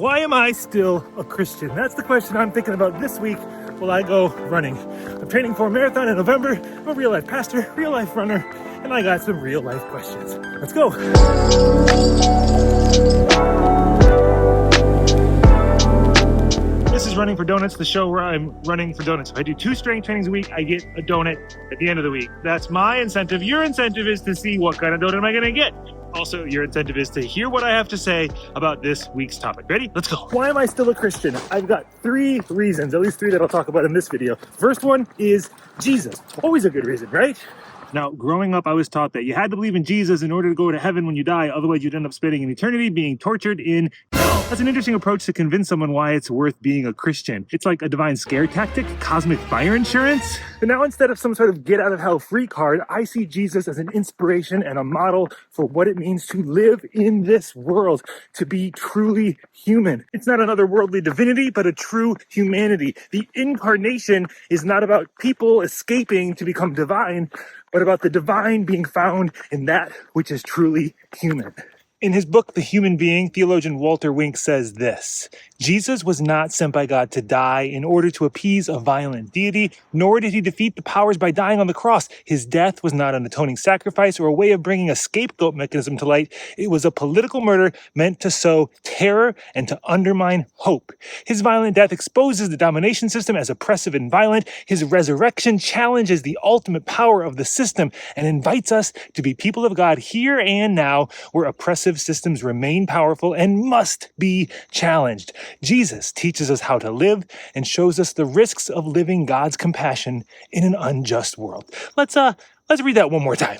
Why am I still a Christian? That's the question I'm thinking about this week while I go running. I'm training for a marathon in November. I'm a real life pastor, real life runner, and I got some real life questions. Let's go. This is Running for Donuts, the show where I'm running for donuts. If I do 2 strength trainings a week, I get a donut at the end of the week. That's my incentive. Your incentive is to see what kind of donut am I going to get. Also, your incentive is to hear what I have to say about this week's topic. Ready? Let's go. Why am I still a Christian? I've got 3 reasons, at least 3 that I'll talk about in this video. First one is Jesus. Always a good reason, right? Now, growing up, I was taught that you had to believe in Jesus in order to go to heaven when you die. Otherwise, you'd end up spending an eternity being tortured in hell. That's an interesting approach to convince someone why it's worth being a Christian. It's like a divine scare tactic, cosmic fire insurance. But now, instead of some sort of get out of hell free card, I see Jesus as an inspiration and a model for what it means to live in this world, to be truly human. It's not another worldly divinity, but a true humanity. The incarnation is not about people escaping to become divine, but about the divine being found in that which is truly human. In his book, The Human Being, theologian Walter Wink says this: Jesus was not sent by God to die in order to appease a violent deity, nor did he defeat the powers by dying on the cross. His death was not an atoning sacrifice or a way of bringing a scapegoat mechanism to light. It was a political murder meant to sow terror and to undermine hope. His violent death exposes the domination system as oppressive and violent. His resurrection challenges the ultimate power of the system and invites us to be people of God here and now, where oppressive systems remain powerful and must be challenged. Jesus teaches us how to live and shows us the risks of living God's compassion in an unjust world. Let's read that one more time.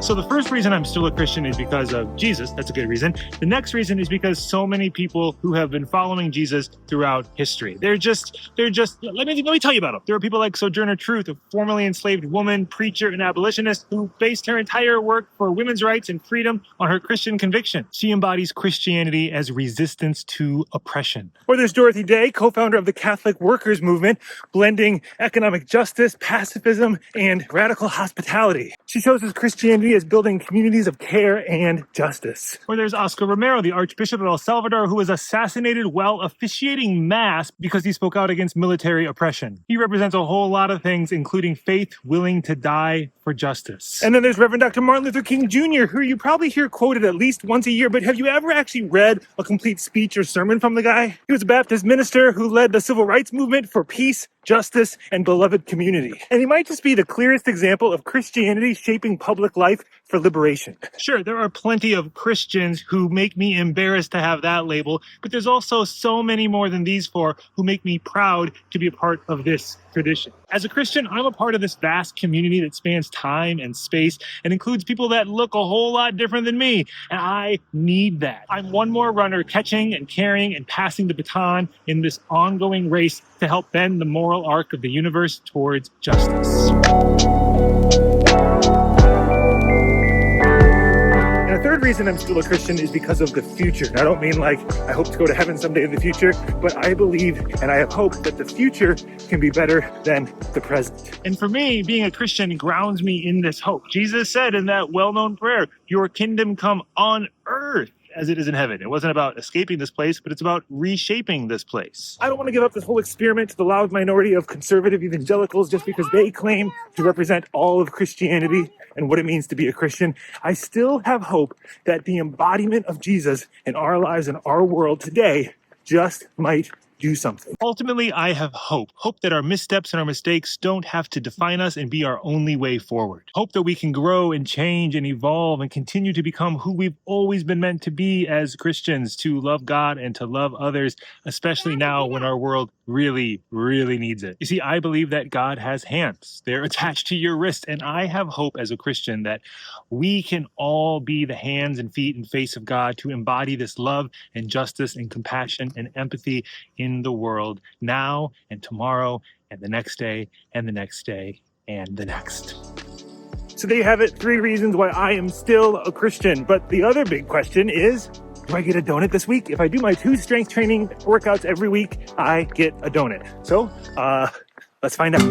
So the first reason I'm still a Christian is because of Jesus. That's a good reason. The next reason is because so many people who have been following Jesus throughout history. They're just, let me tell you about them. There are people like Sojourner Truth, a formerly enslaved woman, preacher, and abolitionist who based her entire work for women's rights and freedom on her Christian conviction. She embodies Christianity as resistance to oppression. Or there's Dorothy Day, co-founder of the Catholic Workers Movement, blending economic justice, pacifism, and radical hospitality. She shows us Christianity as building communities of care and justice. Or there's Oscar Romero, the Archbishop of El Salvador, who was assassinated while officiating Mass because he spoke out against military oppression. He represents a whole lot of things, including faith willing to die for justice. And then there's Reverend Dr. Martin Luther King Jr., who you probably hear quoted at least once a year, but have you ever actually read a complete speech or sermon from the guy? He was a Baptist minister who led the civil rights movement for peace, justice, and beloved community. And he might just be the clearest example of Christianity shaping public life for liberation. Sure, there are plenty of Christians who make me embarrassed to have that label, but there's also so many more than these 4 who make me proud to be a part of this tradition. As a Christian, I'm a part of this vast community that spans time and space and includes people that look a whole lot different than me, and I need that. I'm one more runner catching and carrying and passing the baton in this ongoing race to help bend the moral arc of the universe towards justice. And a third reason I'm still a Christian is because of the future. And I don't mean like I hope to go to heaven someday in the future, but I believe and I have hope that the future can be better than the present. And for me, being a Christian grounds me in this hope. Jesus said in that well-known prayer, "Your kingdom come on earth as it is in heaven." It wasn't about escaping this place, but it's about reshaping this place. I don't want to give up this whole experiment to the loud minority of conservative evangelicals just because they claim to represent all of Christianity and what it means to be a Christian. I still have hope that the embodiment of Jesus in our lives and our world today just might do something. Ultimately, I have hope. Hope that our missteps and our mistakes don't have to define us and be our only way forward. Hope that we can grow and change and evolve and continue to become who we've always been meant to be as Christians, to love God and to love others, especially now when our world really, really needs it. You see, I believe that God has hands. They're attached to your wrist. And I have hope as a Christian that we can all be the hands and feet and face of God to embody this love and justice and compassion and empathy in the world now and tomorrow and the next day and the next day and the next. So there you have it, 3 reasons why I am still a Christian. But the other big question is, do I get a donut this week? If I do my 2 strength training workouts every week, I get a donut. So, let's find out.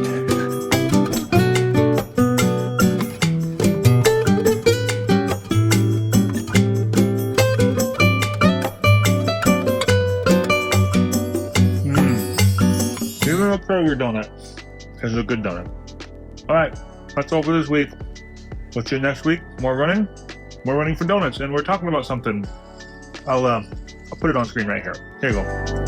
You're gonna throw your donut. It's a good donut. All right, that's all for this week. We'll see you next week. More running for donuts, and we're talking about something. I'll put it on screen right here. Here you go.